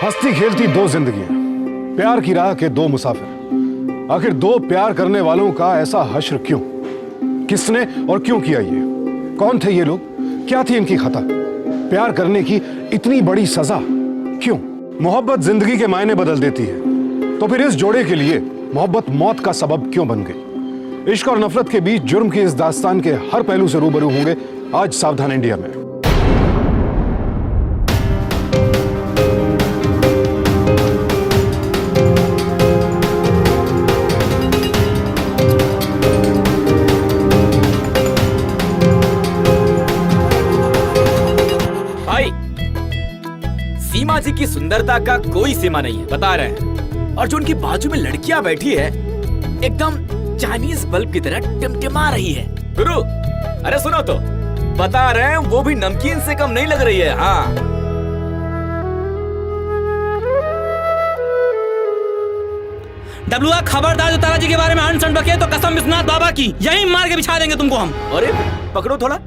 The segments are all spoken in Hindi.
हंसती खेलती दो जिंदगियां, प्यार की राह के दो मुसाफिर। आखिर दो प्यार करने वालों का ऐसा हश्र क्यों? किसने और क्यों किया ये? कौन थे ये लोग? क्या थी इनकी खता? प्यार करने की इतनी बड़ी सजा क्यों? मोहब्बत जिंदगी के मायने बदल देती है, तो फिर इस जोड़े के लिए मोहब्बत मौत का सबब क्यों बन गई? इश्क और नफरत के बीच जुर्म की इस दास्तान के हर पहलू से रूबरू होंगे आज सावधान इंडिया में। सीमा जी की सुंदरता का कोई सीमा नहीं है, बता रहे हैं। और जो उनकी बाजू में लड़कियां बैठी है, एकदम चाइनीज बल्ब की तरह टिमटिमा रही है। गुरु, अरे सुनो तो, बता रहे हैं वो भी नमकीन से कम नहीं लग रही है। हाँ, डब्लुआ, खबरदार जो तारा जी के बारे में अनसन बके तो कसम विश्वनाथ बाबा की यहीं मार के बिछा देंगे तुमको हम। अरे पकड़ो थोड़ा।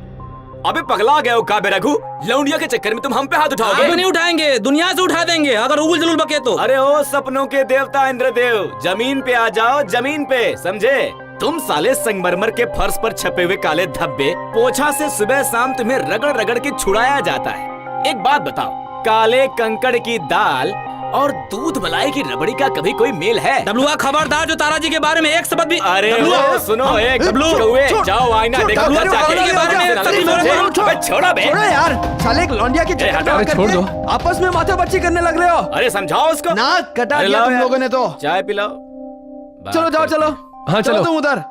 अबे पगला गए हो काबे रघु? लौंडिया के चक्कर में तुम हम पे हाथ उठाओगे? आप नहीं उठाएंगे, दुनिया से उठा देंगे अगर उगुल जलूल बके तो। अरे ओ सपनों के देवता इंद्रदेव, जमीन पे आ जाओ, जमीन पे, समझे? तुम साले संगमरमर के फर्श पर छपे हुए काले धब्बे, पोछा से सुबह शाम तुम्हें रगड़ रगड़ के छुड़ाया जाता है। एक बात बताओ, काले कंकड़ की दाल और दूध मलाई की रबड़ी का कभी कोई मेल है? डब्लुआ, खबरदार जो तारा जी के बारे में एक शब्द भी। अरे सुनो, एक जाओ आईना देखो, छोड़ो बे यार, साले एक लौंडिया के चक्कर छोड़ दो। आपस में माथा बच्ची करने लग रहे हो। अरे समझाओ उसको। ना कटा दिया तुम लोगों ने तो। चाय पिलाओ। चलो जाओ, चलो हाँ चलो तुम उधर।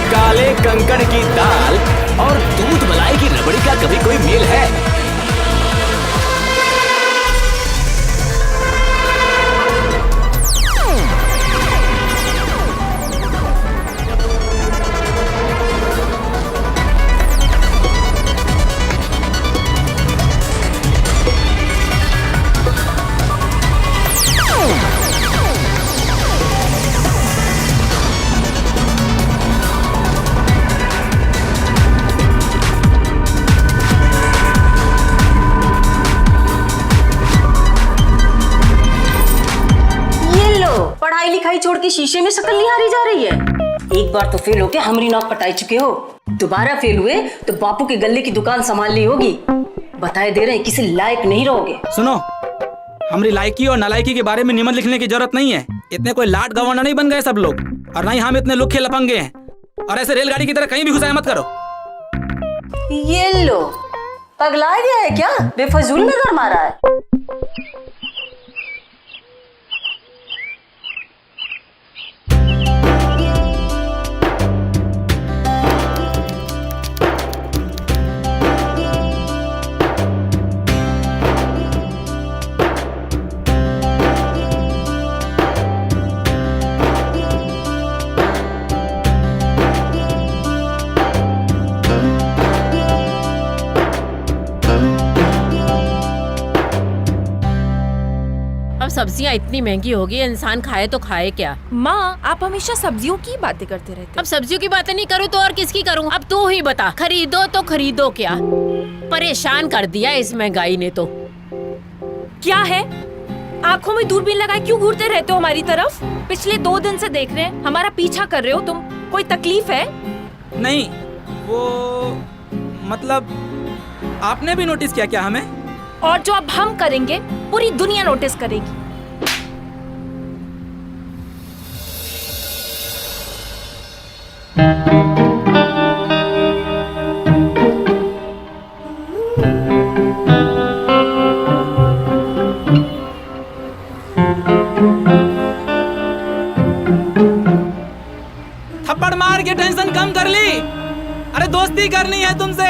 काले कंकड़ की दाल और दूध मलाई की रबड़ी का कभी कोई मेल है? पढ़ाई लिखाई छोड़ के शीशे में शक्ल निहारी जा रही है। एक बार तो फेल होके हमारी नाक कटाई चुके हो, दोबारा फेल हुए तो बापू के गल्ले की दुकान संभालनी होगी। बताए दे रहे हैं, किसी लायक नहीं रहोगे। सुनो, हमारी लायकी और नालायकी के बारे में निबंध लिखने की जरूरत नहीं है। इतने कोई लाट गवर्नर नहीं बन गए सब लोग, और ना ही हम इतने लुखे लफंगे हैं। और ऐसे रेलगाड़ी की तरह कहीं भी घुसाया मत करो। ये लो, पगला गया है क्या? बेफजूल नजर मारा है। अब सब्जियां इतनी महंगी हो गई, इंसान खाए तो खाए क्या? माँ, आप हमेशा सब्जियों की बातें करते रहते। अब सब्जियों की बातें नहीं करूँ तो और किसकी करूँ? अब तू ही बता, खरीदो तो खरीदो क्या? परेशान कर दिया इस महंगाई ने तो। क्या है, आँखों में दूरबीन लगाए क्यों घूरते रहते हो हमारी तरफ? पिछले 2 दिन से देख रहे हैं, हमारा पीछा कर रहे हो तुम। कोई तकलीफ है? नहीं, वो मतलब आपने भी नोटिस किया क्या हमें? और जो अब हम करेंगे पूरी दुनिया नोटिस करेगी। दोस्ती करनी है तुमसे।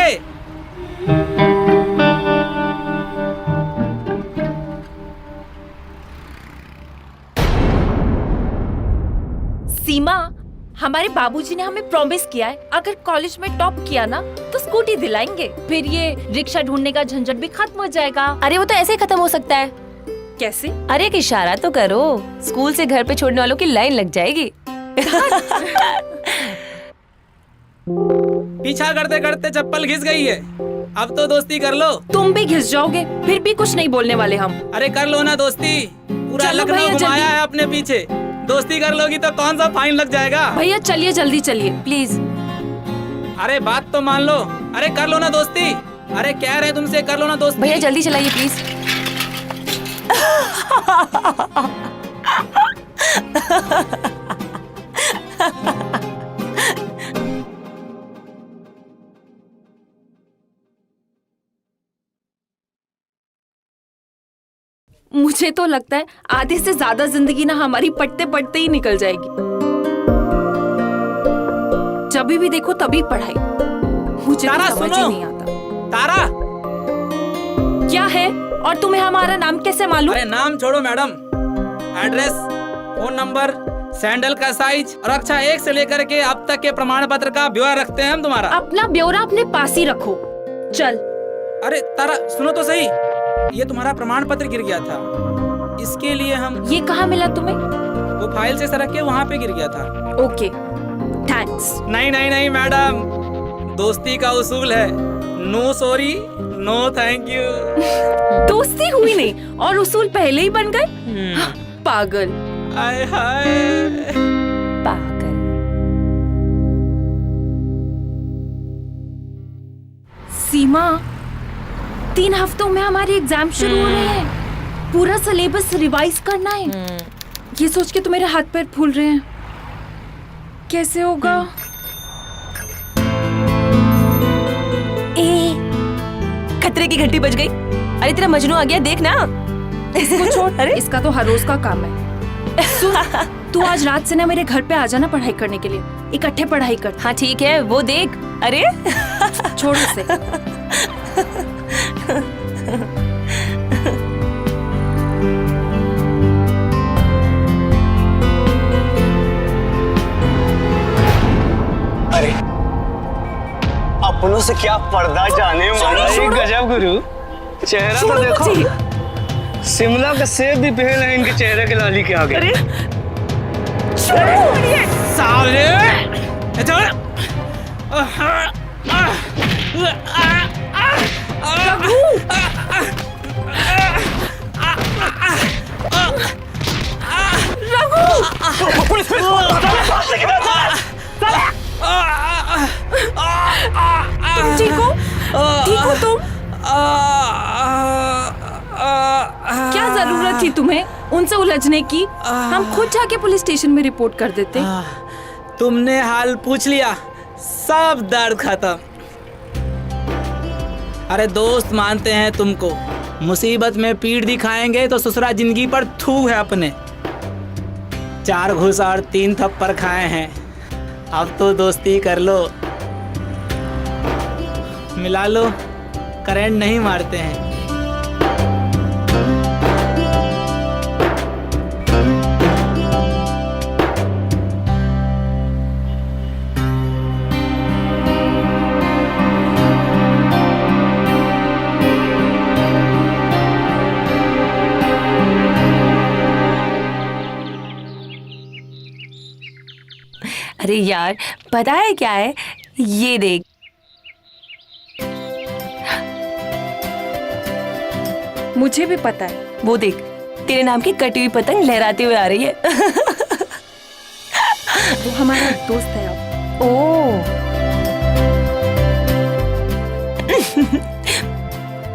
सीमा, हमारे बाबूजी ने हमें प्रॉमिस किया है अगर कॉलेज में टॉप किया ना तो स्कूटी दिलाएंगे। फिर ये रिक्शा ढूंढने का झंझट भी खत्म हो जाएगा। अरे वो तो ऐसे ही खत्म हो सकता है। कैसे? अरे एक इशारा तो करो, स्कूल से घर पे छोड़ने वालों की लाइन लग जाएगी। पीछा करते करते चप्पल घिस गई है, अब तो दोस्ती कर लो। तुम भी घिस जाओगे, फिर भी कुछ नहीं बोलने वाले हम। अरे कर लो ना दोस्ती, पूरा चलो लखनऊ भैया, घुमाया जल्दी। है अपने पीछे। दोस्ती कर लोगी तो कौन सा फाइन लग जाएगा। भैया चलिए, जल्दी चलिए प्लीज। अरे बात तो मान लो। अरे कर लो ना दोस्ती। अरे कह रहे तुमसे कर लो ना दोस्ती। भैया जल्दी चलाइए प्लीज। मुझे तो लगता है आधे से ज्यादा जिंदगी ना हमारी पढ़ते पढ़ते ही निकल जाएगी। जब भी देखो तभी पढ़ाई। मुझे तारा तो समझ ही सुनो। नहीं आता। तारा, क्या है? और तुम्हें हमारा नाम कैसे मालूम? अरे नाम छोड़ो madam, address, phone number, sandal का साइज और कक्षा 1 से लेकर के अब तक के प्रमाण पत्र का ब्यौरा रखते हैं हम तुम्हारा। अपना ब्यौरा अपने पास ही रखो। चल। अरे तारा सुनो तो सही, ये तुम्हारा प्रमाण पत्र गिर गया था, इसके लिए हम। ये कहाँ मिला तुम्हें? वो फाइल से सरक के वहाँ पे गिर गया था। Okay, thanks. नहीं नहीं नहीं मैडम, दोस्ती का उसूल है, no sorry no thank you. दोस्ती हुई नहीं और उसूल पहले ही बन गए। पागल। आय हाय। पागल। सीमा, 3 हफ्तों में हमारे एग्जाम शुरू हो रहे हैं। पूरा सिलेबस रिवाइज करना है। ये सोच के तो मेरे हाथ पैर फूल रहे हैं। कैसे होगा? ए, खतरे की घंटी बज गई। अरे तेरा मजनू आ गया, देख ना। इसको छोड़। अरे इसका तो हर रोज का काम है। सुन, तू आज रात से ना मेरे घर पे आ जाना पढ़ाई करने के लिए। इकट्ठे पढ़ाई कर। हाँ ठीक है, वो देख। अरे छोड़ इसे। अरे अपनों से क्या पर्दा जाने वाला है। गजब गुरु, चेहरा तो देखो, शिमला का सेब भी फेल है इनके चेहरे के लाली के आगे। साले तुम ठीक हो? ठीक हो तुम? क्या जरूरत थी तुम्हें उनसे उलझने की? हम खुद जाके पुलिस स्टेशन में रिपोर्ट कर देते। तुमने हाल पूछ लिया, सब दर्द खत्म। अरे दोस्त मानते हैं तुमको, मुसीबत में पीठ दिखाएंगे तो ससुरा जिंदगी पर थू है अपने। 4 घूस और 3 थप्पड़ खाए हैं, अब तो दोस्ती कर लो, मिला लो, करंट नहीं मारते हैं। अरे यार, पता है क्या है? ये देख। मुझे भी पता है। वो देख, तेरे नाम की कटी हुई पतंग लहराते हुए आ रही है। वो हमारा दोस्त है अब। ओ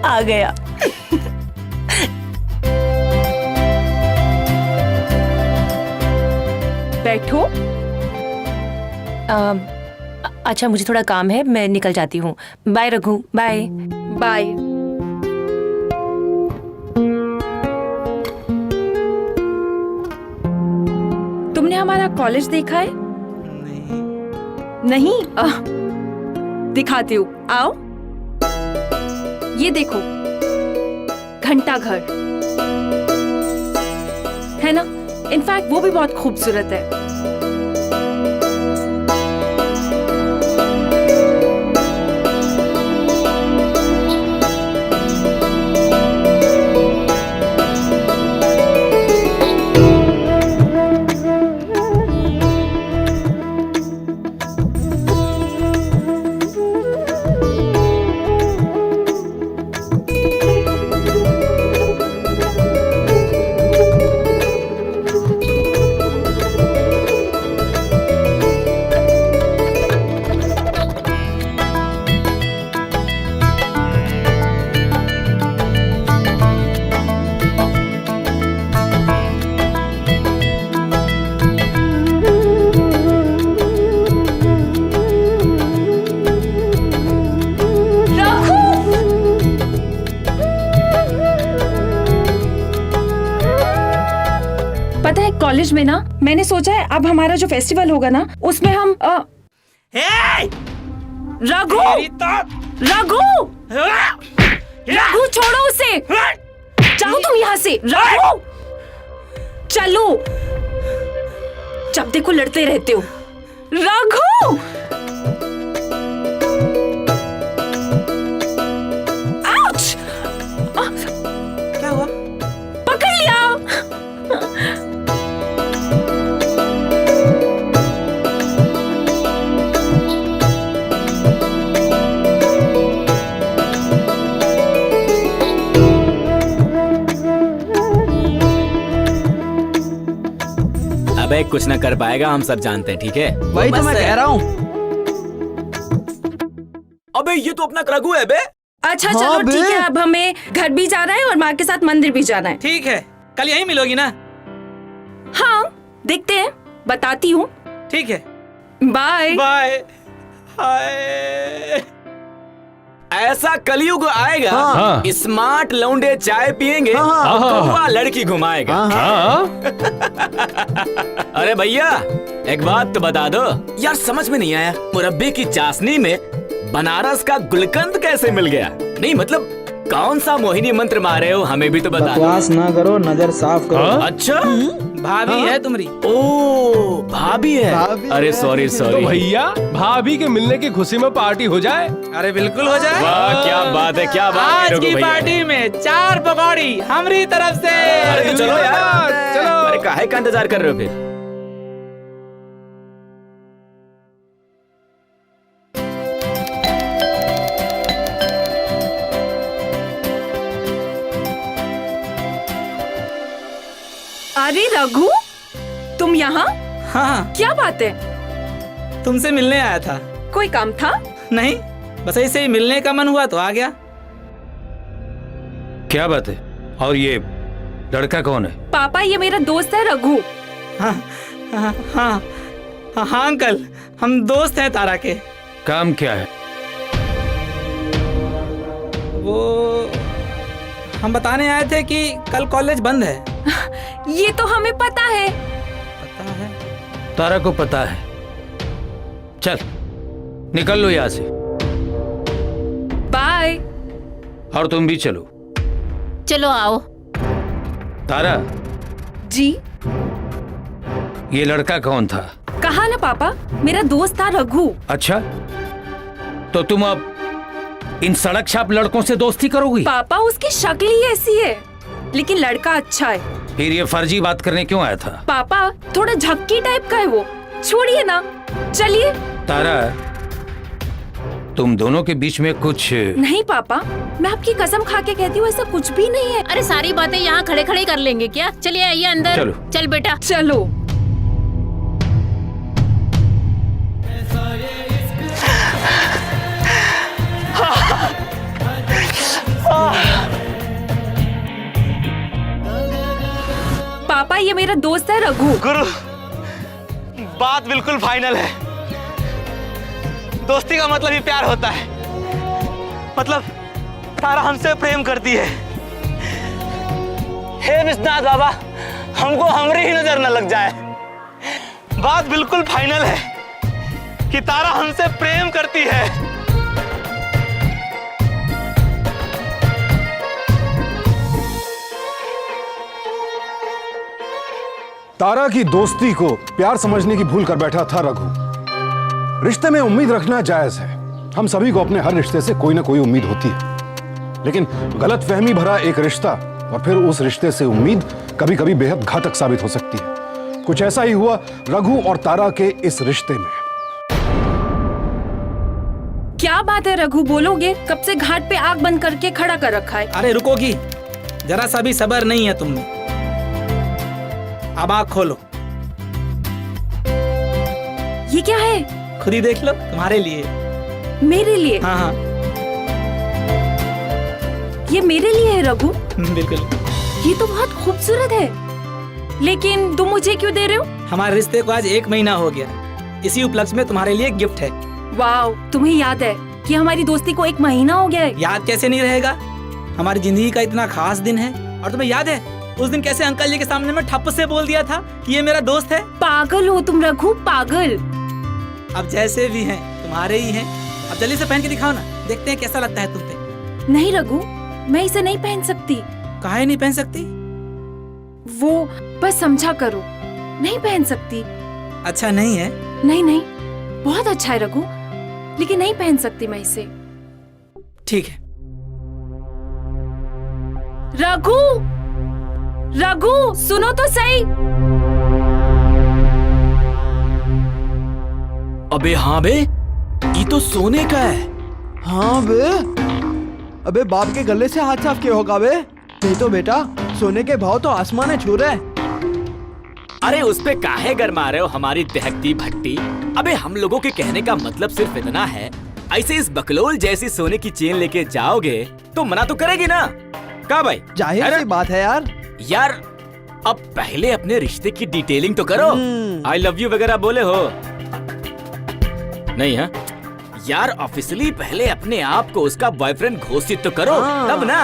आ गया। बैठो। अच्छा, मुझे थोड़ा काम है, मैं निकल जाती हूँ। Bye Raghu, bye. बाय। तुमने हमारा कॉलेज देखा है? नहीं। दिखाती हूँ, आओ। ये देखो, घंटा घर है ना? इनफैक्ट वो भी बहुत खूबसूरत है। पता है कॉलेज में ना मैंने सोचा है अब हमारा जो फेस्टिवल होगा ना उसमें हम रघु रघु रघु छोड़ो उसे, जाओ तुम यहाँ से। रघु चलो, जब देखो लड़ते रहते हो। रघु आउच! क्या हुआ? पकड़ लिया। अबे कुछ न कर पाएगा, हम सब जानते हैं, ठीक है? वही तो मैं कह रहा हूँ। अबे ये तो अपना रघु है बे। अच्छा हाँ चलो बे। ठीक है, अब हमें घर भी जाना है और माँ के साथ मंदिर भी जाना है। ठीक है, कल यहीं मिलोगी ना? हाँ देखते हैं, बताती हूँ। ठीक है, बाय बाय। हाय, ऐसा कलयुग आएगा, हाँ। स्मार्ट लौंडे चाय पियेंगे, हाँ। कौवा लड़की घुमाएगा। अरे भैया एक बात तो बता दो यार, समझ में नहीं आया मुरब्बे की चाशनी में बनारस का गुलकंद कैसे मिल गया? नहीं मतलब कौन सा मोहिनी मंत्र मारे हो, हमें भी तो बता दो। बकवास ना करो, नजर साफ करो। अच्छा भाभी है तुम्हारी? ओ भाभी है। भाभी अरे है। सॉरी तो सॉरी भैया भाभी के मिलने की खुशी में पार्टी हो जाए। अरे बिल्कुल हो जाए। वाह क्या बात है, क्या बात है आज रघु की भैया। पार्टी में 4 पकौड़ी हमारी तरफ से। अरे तो चलो यार, चलो। अरे काहे का इंतजार कर रहे हो फिर? अरे रघु तुम यहाँ? हाँ, क्या बात है? तुमसे मिलने आया था। कोई काम था? नहीं, बस ऐसे ही मिलने का मन हुआ तो आ गया। क्या बात है? और ये लड़का कौन है? पापा ये मेरा दोस्त है रघु। हाँ हाँ हाँ हाँ अंकल, हम दोस्त हैं तारा के। काम क्या है? वो हम बताने आए थे कि कल कॉलेज बंद है। ये तो हमें पता है। पता है? तारा को पता है। चल निकल लो यहाँ से। बाय। और तुम भी चलो। चलो आओ। तारा जी ये लड़का कौन था? कहा ना पापा, मेरा दोस्त था रघु। अच्छा तो तुम अब इन सड़क छाप लड़कों से दोस्ती करोगी? पापा उसकी शक्ल ही ऐसी है, लेकिन लड़का अच्छा है। फिर ये फर्जी बात करने क्यों आया था? पापा थोड़ा झक्की टाइप का है वो, छोड़िए ना, चलिए। तारा तुम दोनों के बीच में कुछ? नहीं पापा, मैं आपकी कसम खा के कहती हूँ ऐसा कुछ भी नहीं है। अरे सारी बातें यहाँ खड़े खड़े कर लेंगे क्या? चलिए आइए अंदर। चलो। चल बेटा। चलो। पापा ये मेरा दोस्त है रघु। गुरु बात बिल्कुल फाइनल है। दोस्ती का मतलब ही प्यार होता है। मतलब तारा हमसे प्रेम करती है। हे विश्वनाथ बाबा, हमको हमरी ही नजर न लग जाए। बात बिल्कुल फाइनल है कि तारा हमसे प्रेम करती है। तारा की दोस्ती को प्यार समझने की भूल कर बैठा था रघु। रिश्ते में उम्मीद रखना जायज है, हम सभी को अपने हर रिश्ते से कोई ना कोई उम्मीद होती है, लेकिन गलतफहमी भरा एक रिश्ता और फिर उस रिश्ते से उम्मीद कभी कभी बेहद घातक साबित हो सकती है। कुछ ऐसा ही हुआ रघु और तारा के इस रिश्ते में। क्या बात है रघु, बोलोगे? कब से घाट पे आग बंद करके खड़ा कर रखा है। अरे रुकोगी, जरा सा भी सब्र नहीं है तुम में। अब आँख खोलो। ये क्या है? खुद ही देख लो, तुम्हारे लिए। मेरे लिए? हाँ हाँ ये मेरे लिए है रघु? बिल्कुल। ये तो बहुत खूबसूरत है, लेकिन तुम मुझे क्यों दे रहे हो? हमारे रिश्ते को आज 1 महीना हो गया, इसी उपलक्ष्य में तुम्हारे लिए गिफ्ट है। वाह, तुम्हें याद है कि हमारी दोस्ती को 1 महीना हो गया है? याद कैसे नहीं रहेगा, हमारी जिंदगी का इतना खास दिन है। और तुम्हें याद है उस दिन कैसे अंकल जी के सामने में ठप्प से बोल दिया था कि ये मेरा दोस्त है। पागल हो तुम रघु, पागल। अब जैसे भी हैं तुम्हारे ही हैं, अब जल्दी से पहन के दिखाओ ना, देखते हैं कैसा लगता है तुम पे। नहीं रघु, मैं इसे नहीं पहन सकती। काहे नहीं पहन सकती? वो बस समझा करो, नहीं पहन सकती। अच्छा नहीं है? नहीं नहीं, बहुत अच्छा है रघु, लेकिन नहीं पहन सकती मैं इसे। ठीक है। रघु, रघु सुनो तो सही। अबे हाँ बे, ये तो सोने का है। हाँ बे, अबे बाप के गले से हाथ साफ किया होगा बे, नहीं तो बेटा सोने के भाव तो आसमान छू रहे हैं। अरे उस पे काहे गरमा रहे हो हमारी दहकती भट्टी। अबे हम लोगों के कहने का मतलब सिर्फ इतना है, ऐसे इस बकलोल जैसी सोने की चेन लेके जाओगे तो मना तो करेगी ना? का भाई? जाहिर सी बात है यार। यार अब पहले अपने रिश्ते की डिटेलिंग तो करो। आई लव यू वगैरह बोले हो नहीं? है यार, ऑफिशियली पहले अपने आप को उसका बॉयफ्रेंड घोषित तो करो, तब ना।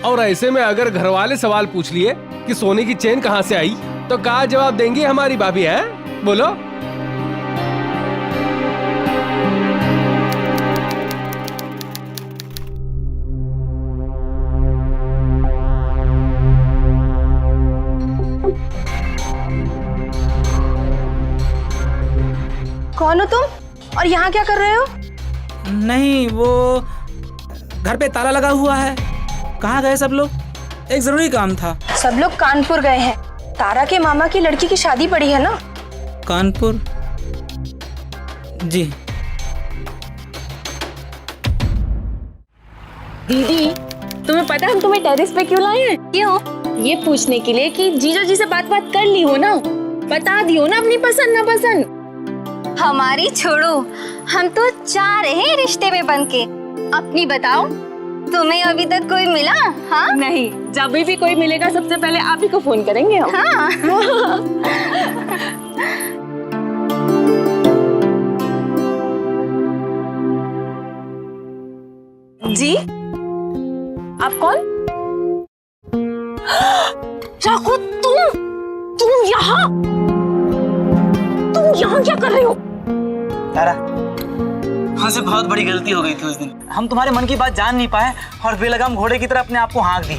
और ऐसे में अगर घर वाले सवाल पूछ लिए कि सोने की चेन कहाँ से आई, तो क्या जवाब देंगी हमारी भाभी? है बोलो। कौन हो तुम और यहाँ क्या कर रहे हो? नहीं, वो घर पे ताला लगा हुआ है। कहाँ गए सब लोग? एक जरूरी काम था। सब लोग कानपुर गए हैं, तारा के मामा की लड़की की शादी पड़ी है ना। कानपुर? जी। दीदी, तुम्हें पता है हम तुम्हें टेरेस पे क्यों लाए हैं? क्यों? ये पूछने के लिए कि जीजो जी से बात कर ली हो ना, बता दियो ना अपनी पसंद ना पसंद। हमारी छोड़ो, हम तो चाह रहे हैं रिश्ते में बन के। अपनी बताओ, तुम्हें अभी तक कोई मिला? हाँ नहीं, जब भी कोई मिलेगा सबसे पहले आप ही को फोन करेंगे हम। हाँ। जी, आप कौन? चाकू, तुम यहाँ क्या कर रहे हो? तारा, हमसे बहुत बड़ी गलती हो गई थी उस दिन। हम तुम्हारे मन की बात जान नहीं पाए और बेलगाम घोड़े की तरह अपने आप को हाँक दिए।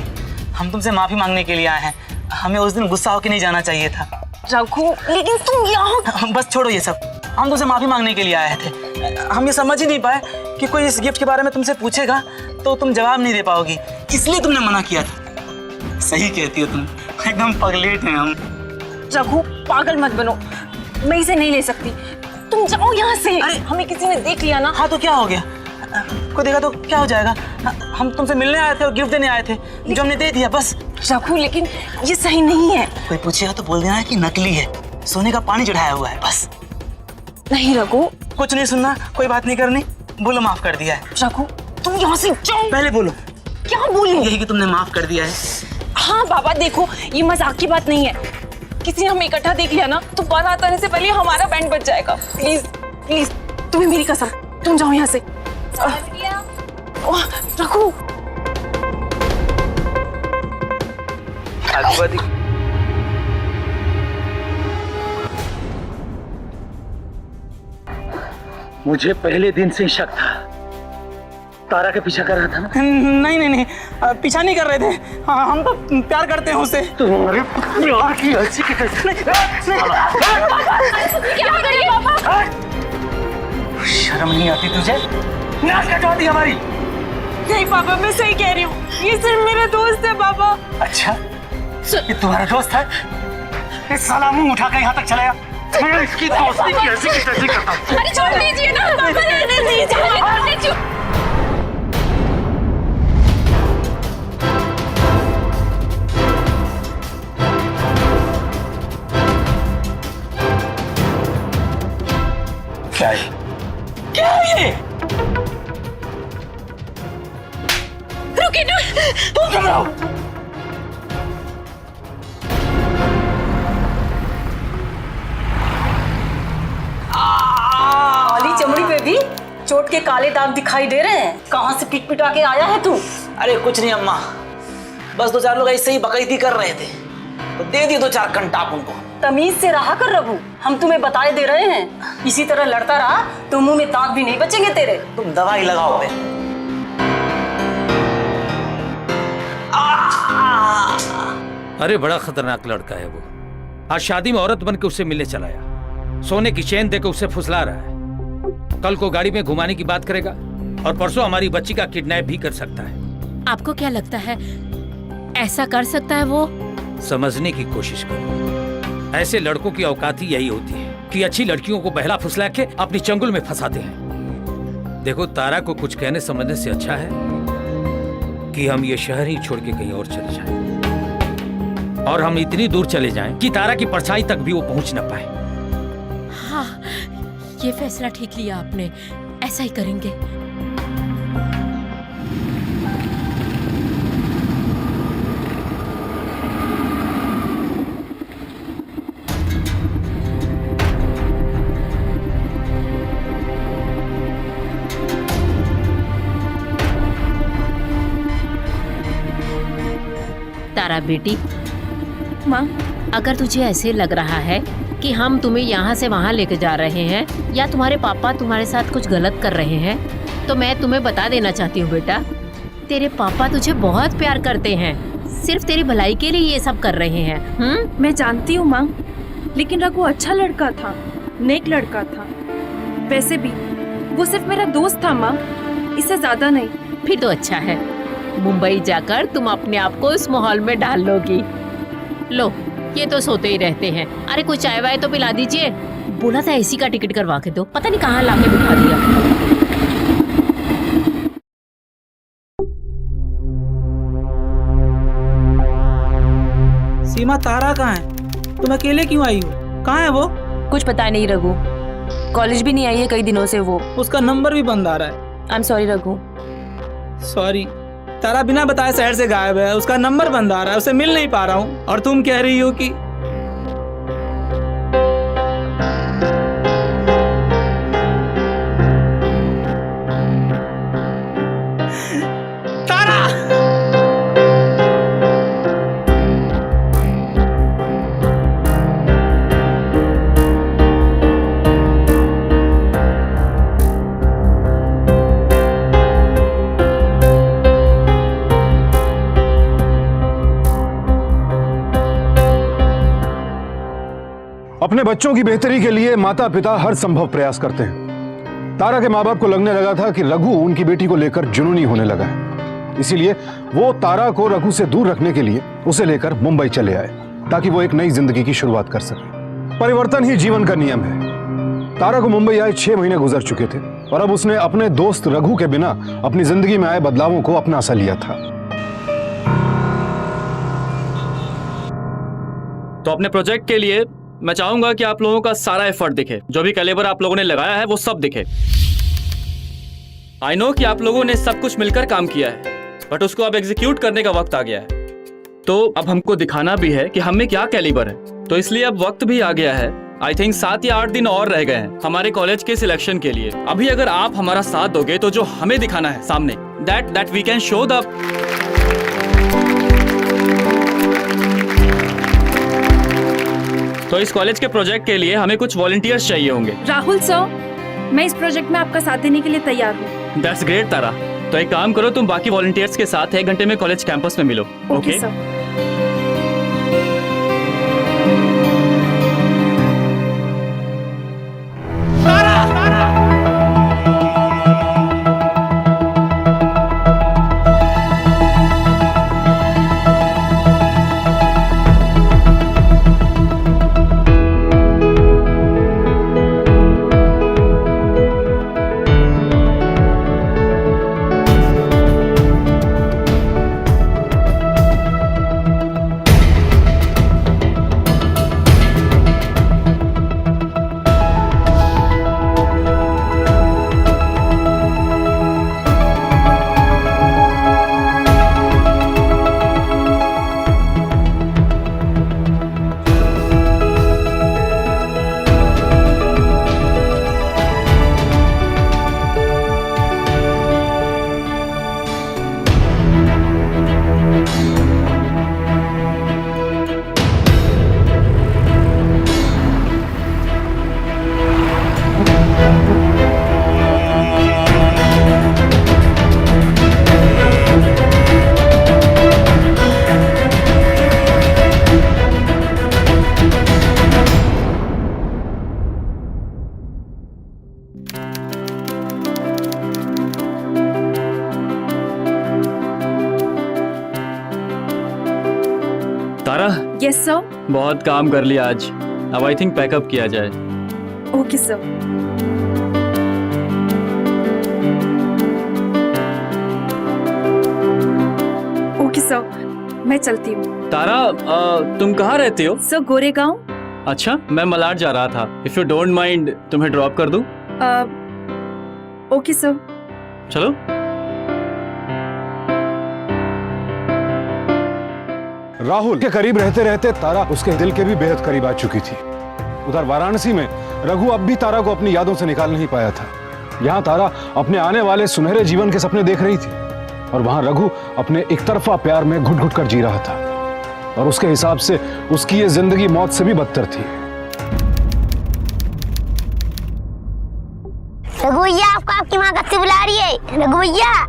हम तुमसे माफी मांगने के लिए आए हैं। हमें उस दिन गुस्सा होकर नहीं जाना चाहिए था। रघु, लेकिन तुम यहाँ। बस छोड़ो ये सब, हम तुमसे माफी मांगने के लिए आए थे। हम ये समझ ही नहीं पाए कि कोई इस गिफ्ट के बारे में तुमसे पूछेगा तो तुम जवाब नहीं दे पाओगी, इसलिए तुमने मना किया था। सही कहती हो तुम, एकदम पगलेट हैं हम। रघु, पागल मत बनो, मैं इसे नहीं ले सकती। तुम जाओ यहाँ से। अरे हमें किसी ने देख लिया ना। हाँ तो क्या हो गया? कोई देखा तो क्या हो जाएगा? हम तुमसे मिलने आए थे और गिफ्ट देने आए थे, जो हमने दे दिया बस। रघु, लेकिन ये सही नहीं है। कोई पूछेगा तो बोल देना है कि नकली है, सोने का पानी चढ़ाया हुआ है बस। नहीं रघु। कुछ नहीं सुनना, कोई बात नहीं करनी, बोलो माफ कर दिया है। रघु, तुम यहाँ से जाओ। पहले बोलो। क्या बोलूं? यही कि तुमने माफ कर दिया है। हाँ बाबा, देखो ये मजाक की बात नहीं है। किसी ने हमें इकट्ठा देख लिया ना तो बारात आने से पहले हमारा बैंड बच जाएगा। प्लीज प्लीज, तुम्हें मेरी कसम, तुम जाओ यहाँ से। रघु, मुझे पहले दिन से शक था तारा के पीछा कर रहा था ना? नहीं नहीं नहीं, पीछा नहीं कर रहे थे। हाँ, हम तो प्यार करते हैं उससे। तुम्हारे प्यार की हंसी की कैसे? क्या कर रही है पापा? शर्म नहीं आती तुझे? नाक कटवा दी हमारी। नहीं पापा, मैं सही कह रही हूँ, ये सिर्फ मेरा दोस्त है पापा। अच्छा, ये तुम्हारा दोस्त है? इस साला मुंह उठा कर यहाँ तक चलाया। मैं इसकी दोस्ती कैसे की तैसी करता हूँ। अरे छोड़ दीजिए ना पापा, रहने दीजिए। क्या है? क्या है ये? रुकिए ना, तुम घबराओ। काली चमड़ी पे भी चोट के काले दाग दिखाई दे रहे हैं। कहाँ से पिट पिटा के आया है तू? अरे कुछ नहीं अम्मा, बस दो चार लोग ऐसे ही बकैती कर रहे थे तो दे दिए दो चार कंटाप उनको। तमीज से रहा कर रघु, हम तुम्हें बताए दे रहे हैं। इसी तरह लड़ता रहा तो मुंह में दांत भी नहीं बचेंगे तेरे। तुम दवाई लगाओ बे। अरे बड़ा खतरनाक लड़का है वो। आज शादी में औरत बन के उससे मिलने चलाया, सोने की चेन देकर उसे फुसला रहा है। कल को गाड़ी में घुमाने की बात करेगा और परसों हमारी बच्ची का किडनैप भी कर सकता है। आपको क्या लगता है ऐसा कर सकता है वो? समझने की कोशिश करो। ऐसे लड़कों की औकात ही यही होती है कि अच्छी लड़कियों को बहला फुसला के अपनी चंगुल में फंसाते हैं। देखो, तारा को कुछ कहने समझने से अच्छा है कि हम ये शहर ही छोड़ के कहीं और चले जाएं, और हम इतनी दूर चले जाएं कि तारा की परछाई तक भी वो पहुंच न पाए। हाँ, ये फैसला ठीक लिया आपने, ऐसा ही करेंगे। तारा बेटी, माँ, अगर तुझे ऐसे लग रहा है कि हम तुम्हें यहाँ से वहाँ लेके जा रहे हैं या तुम्हारे पापा तुम्हारे साथ कुछ गलत कर रहे हैं, तो मैं तुम्हें बता देना चाहती हूँ बेटा, तेरे पापा तुझे बहुत प्यार करते हैं, सिर्फ तेरी भलाई के लिए ये सब कर रहे हैं। मैं जानती हूँ माँ, लेकिन रघु अच्छा लड़का था, नेक लड़का था। वैसे भी वो सिर्फ मेरा दोस्त था माँ, इससे ज्यादा नहीं। फिर तो अच्छा है, मुंबई जाकर तुम अपने आप को इस माहौल में डाल लोगी। लो, ये तो सोते ही रहते हैं। अरे कुछ चाय वाय तो पिला दीजिए। बोला था एसी का टिकट करवा के दो, पता नहीं कहाँ लाके बिठा दिया। सीमा, तारा कहाँ है? तुम अकेले क्यों आई हो? कहाँ है वो? कुछ पता नहीं रघु, कॉलेज भी नहीं आई है कई दिनों से वो। उसका नंबर भी बंद आ रहा है। I am sorry Raghu. Sorry? Tara बिना बताए शहर से गायब है, उसका नंबर बंद आ रहा है, उसे मिल नहीं पा रहा हूँ, और तुम कह रही हो कि तारा। अपने बच्चों की बेहतरी के लिए माता पिता हर संभव प्रयास करते हैं। तारा के माँ बाप को लगने लगा था कि रघु उनकी बेटी को लेकर जुनूनी होने लगा है, इसीलिए वो तारा को रघु से दूर रखने के लिए उसे लेकर मुंबई चले आए ताकि वो एक नई जिंदगी की शुरुआत कर सके। परिवर्तन ही जीवन का नियम है। तारा को मुंबई आए 6 महीने गुजर चुके थे और अब उसने अपने दोस्त रघु के बिना अपनी जिंदगी में आए बदलावों को अपना सा लिया था। तो अपने प्रोजेक्ट के लिए मैं चाहूंगा कि आप लोगों का सारा एफर्ट दिखे, जो भी कैलिबर आप लोगों ने लगाया है वो सब दिखे। आई नो कि आप लोगों ने सब कुछ मिलकर काम किया है, बट उसको अब एग्जीक्यूट करने का वक्त आ गया है। तो अब हमको दिखाना भी है कि हम में क्या कैलिबर है, तो इसलिए अब वक्त भी आ गया है। आई थिंक 7 या 8 दिन और रह गए हैं हमारे कॉलेज के सिलेक्शन के लिए। अभी अगर आप हमारा साथ दोगे तो जो हमें दिखाना है सामने, that we can show the. तो इस कॉलेज के प्रोजेक्ट के लिए हमें कुछ वॉलंटियर्स चाहिए होंगे। राहुल सर, मैं इस प्रोजेक्ट में आपका साथ देने के लिए तैयार हूँ। दैट्स ग्रेट तारा, तो एक काम करो, तुम बाकी वॉलंटियर्स के साथ 1 घंटे में कॉलेज कैंपस में मिलो। Okay sir. Tara, yes sir. बहुत काम कर लिया आज, अब आई थिंक पैकअप किया जाए। Okay sir. ओके सर, मैं चलती हूँ। तारा, तुम कहाँ रहते हो? सर गोरेगांव। अच्छा, मैं मलाड जा रहा था। इफ यू डोंट माइंड तुम्हें ड्रॉप कर दूं? Okay sir. चलो। राहुल के करीब रहते रहते तारा उसके दिल के भी बेहद करीब आ चुकी थी। उधर वाराणसी में रघु अब भी तारा को अपनी यादों से निकाल नहीं पाया था। यहाँ तारा अपने आने वाले सुनहरे जीवन के सपने देख रही थी और वहां रघु अपने एक तरफा प्यार में घुट घुट कर जी रहा था और उसके हिसाब से उसकी ये जिंदगी मौत से भी बदतर थी। रघु भैया, आपकी माँ कब से बुला रही है? रघु भैया।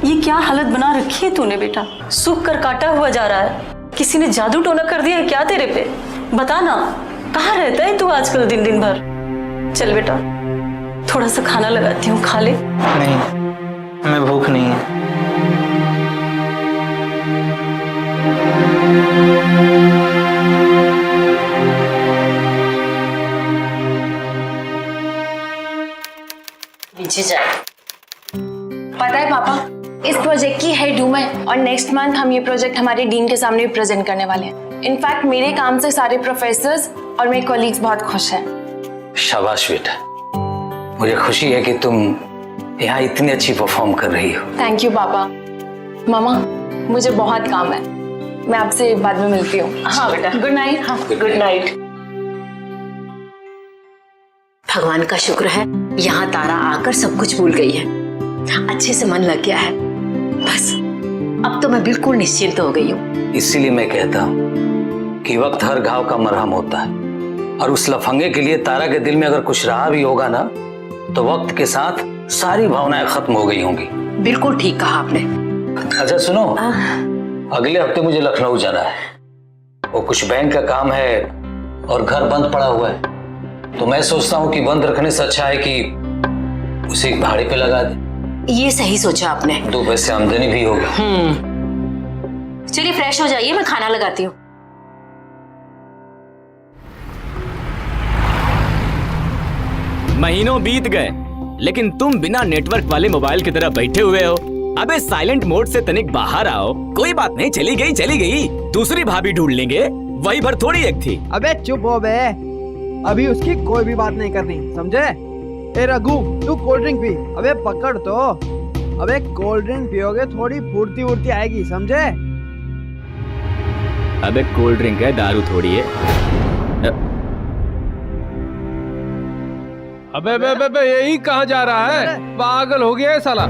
ये क्या हालत बना रखी है तूने बेटा? सूख कर काटा हुआ जा रहा है। किसी ने जादू टोना कर दिया है क्या तेरे पे? बता ना, कहाँ रहता है तू आजकल दिन दिन भर? चल बेटा, थोड़ा सा खाना लगाती हूँ, खा ले। नहीं, हमें भूख नहीं है। पीछे जाए। पता है पापा, इस प्रोजेक्ट की हेड हूँ मैं और नेक्स्ट मंथ हम ये प्रोजेक्ट हमारे डीन के सामने भी प्रेजेंट करने वाले हैं। इनफैक्ट मेरे काम से सारे प्रोफेसर्स और मेरे कॉलीग्स बहुत खुश हैं। शाबाश बेटा, मुझे खुशी है कि तुम यहाँ इतनी अच्छी परफॉर्म कर रही हो। थैंक यू पापा। मामा, मुझे बहुत काम है, मैं आपसे बाद में मिलती हूँ। हाँ बेटा, गुड नाइट। हाँ, गुड नाइट। भगवान का शुक्र है यहाँ तारा आकर सब कुछ भूल गई है, अच्छे से मन लग गया है। बस अब तो मैं बिल्कुल निश्चिंत हो गई हूँ। इसीलिए मैं कहता हूँ कि वक्त हर घाव का मरहम होता है और उस लफंगे के लिए तारा के दिल में अगर कुछ रहा भी होगा ना, तो वक्त के साथ सारी भावनाएं खत्म हो गई होंगी। बिल्कुल ठीक कहा आपने। अच्छा सुनो, अगले हफ्ते मुझे लखनऊ जाना है। वो कुछ बैंक का काम है और घर बंद पड़ा हुआ है, तो मैं सोचता हूँ कि बंद रखने से अच्छा है कि उसे भाड़े पे लगा दे। ये सही सोचा आपने। 2 पैसे आमदनी भी होगी। चलिए फ्रेश हो जाइए, मैं खाना लगाती हूँ। महीनों बीत गए लेकिन तुम बिना नेटवर्क वाले मोबाइल की तरह बैठे हुए हो। अबे साइलेंट मोड से तनिक बाहर आओ। कोई बात नहीं, चली गई, दूसरी भाभी ढूंढ लेंगे, वही भर थोड़ी एक थी। अबे चुप हो बे, अभी उसकी कोई भी बात नहीं करनी, समझे? ए रघु, तू कोल्ड ड्रिंक पी। अबे पकड़ तो। अबे कोल्ड ड्रिंक पियोगे थोड़ी फुर्ती उर्ती आएगी, समझे? अबे कोल्ड ड्रिंक है, दारू थोड़ी है। अबे बे बे बे यही कहाँ जा रहा है? पागल हो गया है साला।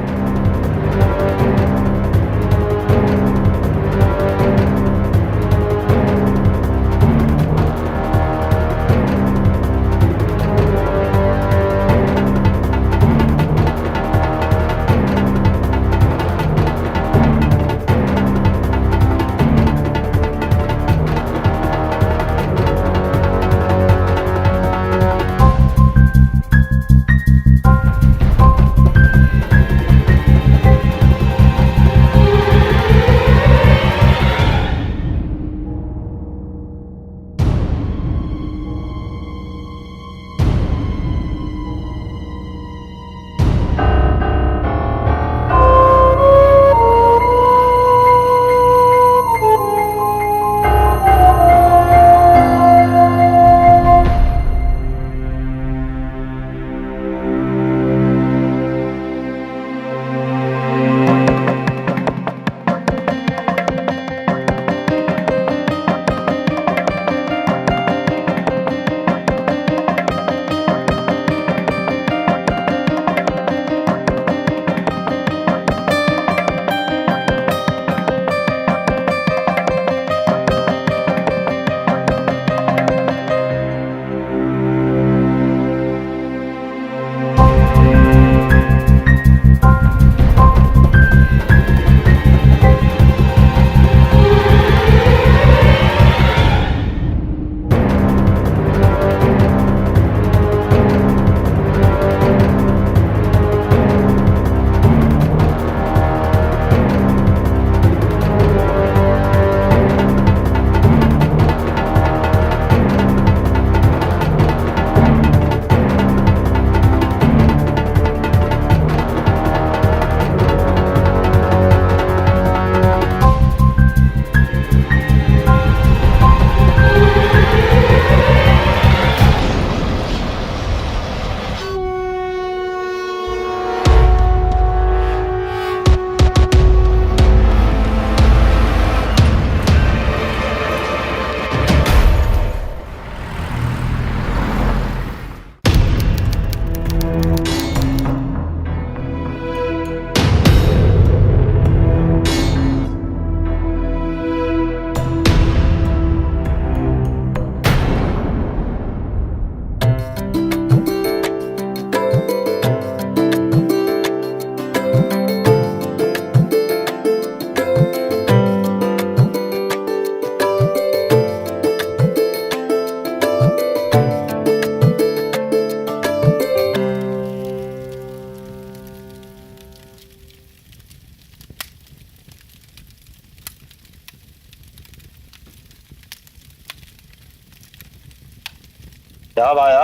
क्या भाया,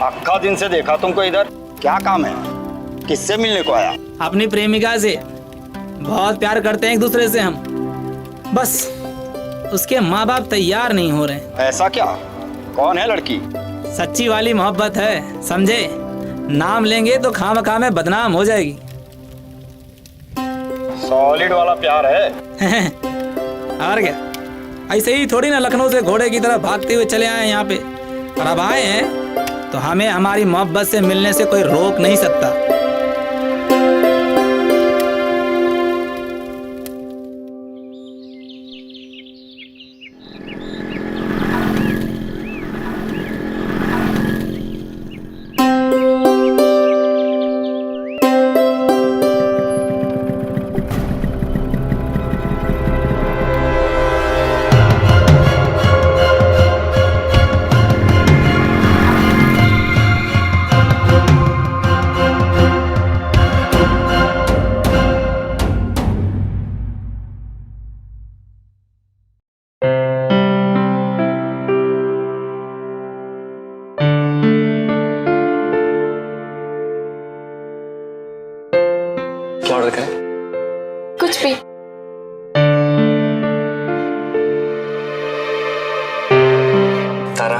अक्का दिन से देखा तुमको इधर, क्या काम है? किससे मिलने को आया? अपनी प्रेमिका से। बहुत प्यार करते हैं एक दूसरे से हम, बस उसके माँ बाप तैयार नहीं हो रहे। ऐसा क्या? कौन है लड़की? सच्ची वाली मोहब्बत है, समझे? नाम लेंगे तो खामखा में बदनाम हो जाएगी। सॉलिड वाला प्यार है। और क्या, ऐसे ही थोड़ी ना लखनऊ से घोड़े की तरह भागते हुए चले आए यहाँ पे, और अब आए हैं तो हमें हमारी मोहब्बत से मिलने से कोई रोक नहीं सकता। क्या ऑर्डर करें? कुछ भी। तारा,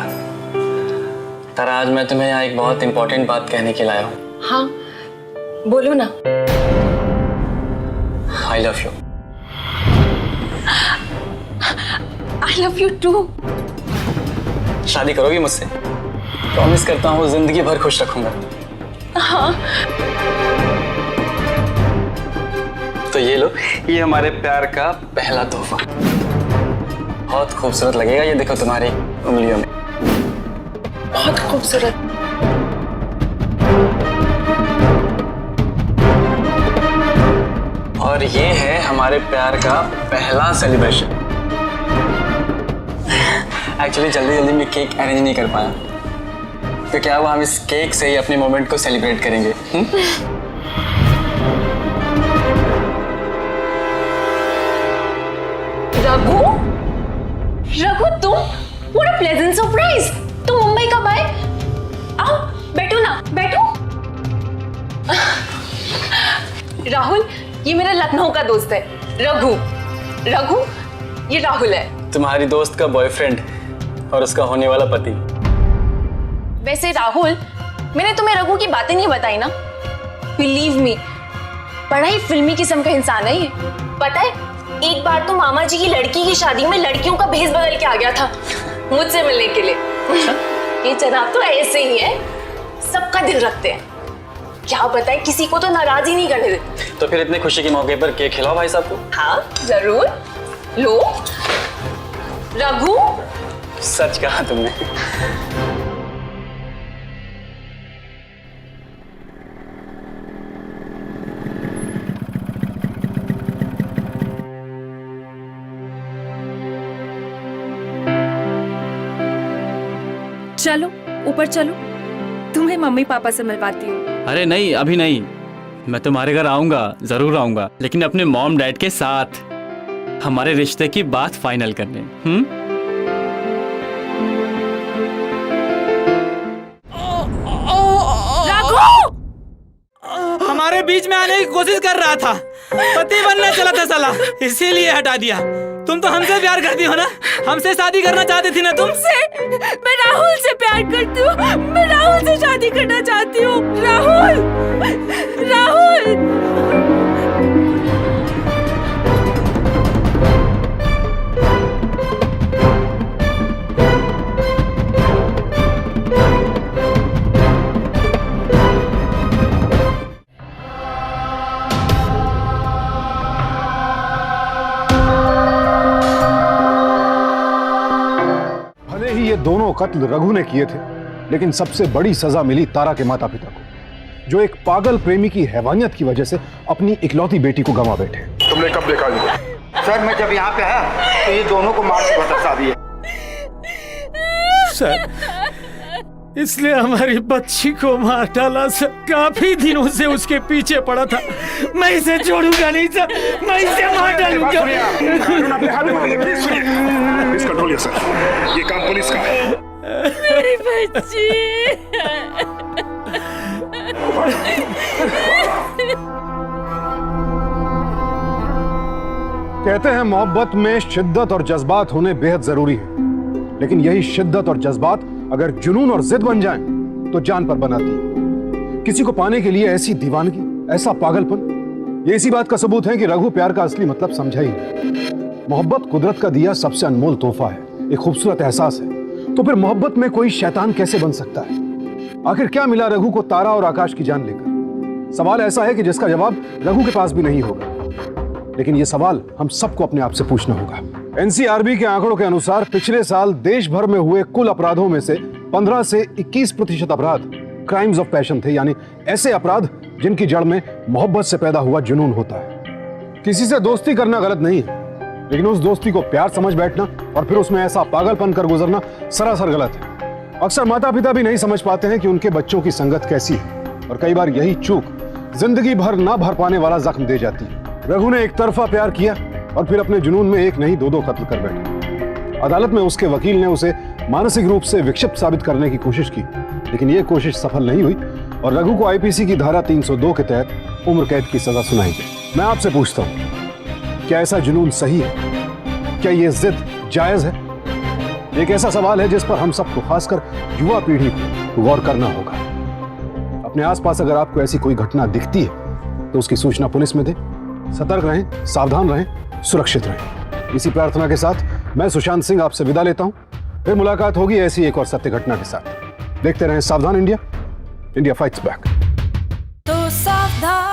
तारा आज मैं तुम्हें यहाँ एक बहुत इंपॉर्टेंट बात कहने के लाया हूँ। हाँ बोलो ना। I love you. I love you too. शादी करोगी मुझसे? प्रॉमिस करता हूँ जिंदगी भर खुश रखूंगा। हाँ। तो ये लो, ये हमारे प्यार का पहला तोहफा। बहुत खूबसूरत लगेगा, ये देखो तुम्हारी उंगलियों में। बहुत खूबसूरत। और ये है हमारे प्यार का पहला सेलिब्रेशन। एक्चुअली जल्दी में केक अरेंज नहीं कर पाया, तो क्या हुआ, हम इस केक से ही अपने मोमेंट को सेलिब्रेट करेंगे। रघु, रघु तुम, what a pleasant surprise। तुम मुंबई कब आए? आओ बैठो ना, बैठो। राहुल, ये मेरा लखनऊ का दोस्त है रघु। रघु, ये राहुल है, तुम्हारी दोस्त का बॉयफ्रेंड और उसका होने वाला पति। वैसे राहुल, मैंने तुम्हें रघु की बातें नहीं बताई ना? बिलीव मी, बड़ा ही फिल्मी किस्म का इंसान है ये। पता है, एक बार तो मामा जी की लड़की की शादी में लड़कियों का भेष बदल के आ गया था मुझसे मिलने के लिए। ये जनाब तो ऐसे ही है, सबका दिल रखते हैं। क्या बताए, किसी को तो नाराज ही नहीं करने देते। तो फिर इतने खुशी के मौके पर केक खिलाओ भाई साहब को। हाँ जरूर, लो। रघु, सच कहा तुमने। चलो ऊपर चलो, तुम्हें मम्मी पापा से मिलवाती हूँ। अरे नहीं, अभी नहीं। मैं तुम्हारे घर आऊंगा, जरूर आऊंगा, लेकिन अपने मॉम डैड के साथ हमारे रिश्ते की बात फाइनल करने। हमारे बीच में आने की कोशिश कर रहा था, पति बनने चला था साला, इसीलिए हटा दिया। तुम तो हमसे प्यार करती हो ना, हमसे शादी करना चाहती थी ना तुमसे। मैं राहुल से प्यार करती हूँ, मैं राहुल से शादी करना चाहती हूँ। राहुल, राहुल। ये दोनों कत्ल रघु ने किए थे, लेकिन सबसे बड़ी सजा मिली तारा के माता पिता को, जो एक पागल प्रेमी की हैवानियत की वजह से अपनी इकलौती बेटी को गंवा बैठे। तुमने कब देखा ये? सर मैं जब यहाँ पे आया तो ये दोनों को मार के बता दिया। सर, इसलिए हमारी बच्ची को मार डाला सर। काफी दिनों से उसके पीछे पड़ा था। मैं इसे छोड़ूंगा नहीं सर, मैं इसे मार डालूंगा। कंट्रोल सर, ये काम पुलिस का है। मेरी बच्ची। कहते हैं मोहब्बत में शिद्दत और जज्बात होने बेहद जरूरी है, लेकिन यही शिद्दत और जज्बात अगर जुनून और जिद बन जाएं, तो जान पर बनाती है। किसी को पाने के लिए ऐसी दीवानगी, ऐसा पागलपन, ये इसी बात का सबूत है कि रघु प्यार का असली मतलब समझा ही नहीं। मोहब्बत कुदरत का दिया सबसे अनमोल तोहफा है, एक खूबसूरत एहसास है। तो फिर मोहब्बत में कोई शैतान कैसे बन सकता है? आखिर क्या मिला रघु को तारा और आकाश की जान लेकर? सवाल ऐसा है कि जिसका जवाब रघु के पास भी नहीं होगा, लेकिन यह सवाल हम सबको अपने आप से पूछना होगा। एनसीआरबी के आंकड़ों के अनुसार पिछले साल देश भर में हुए कुल अपराधों में से 15 से 21% अपराध क्राइम्स ऑफ पैशन थे, यानी ऐसे अपराध जिनकी जड़ में मोहब्बत से पैदा हुआ जुनून होता है। किसी से दोस्ती करना गलत नहीं है, लेकिन उस दोस्ती को प्यार समझ बैठना और फिर उसमें ऐसा पागलपन कर गुजरना सरासर गलत है। अक्सर माता पिता भी नहीं समझ पाते हैं कि उनके बच्चों की संगत कैसी है, और कई बार यही चूक जिंदगी भर ना भर पाने वाला जख्म दे जाती है। रघु ने एक तरफा प्यार किया और फिर अपने जुनून में एक नहीं दो कत्ल कर बैठे। अदालत में उसके वकील ने उसे मानसिक रूप से विक्षिप्त साबित करने की कोशिश की, लेकिन यह कोशिश सफल नहीं हुई और रघु को आईपीसी की धारा 302 के तहत उम्र कैद की सजा सुनाई गई। मैं आपसे पूछता हूं, क्या ऐसा जुनून सही है? क्या यह जिद जायज है? एक ऐसा सवाल है जिस पर हम सबको, खासकर युवा पीढ़ी को, गौर करना होगा। अपने आसपास अगर आपको ऐसी कोई घटना दिखती है तो उसकी सूचना पुलिस में दें, सतर्क रहें, सावधान रहें, सुरक्षित रहें। इसी प्रार्थना के साथ मैं सुशांत सिंह आपसे विदा लेता हूं। फिर मुलाकात होगी ऐसी एक और सत्य घटना के साथ। देखते रहें सावधान इंडिया, इंडिया फाइट्स बैक। तो सावधान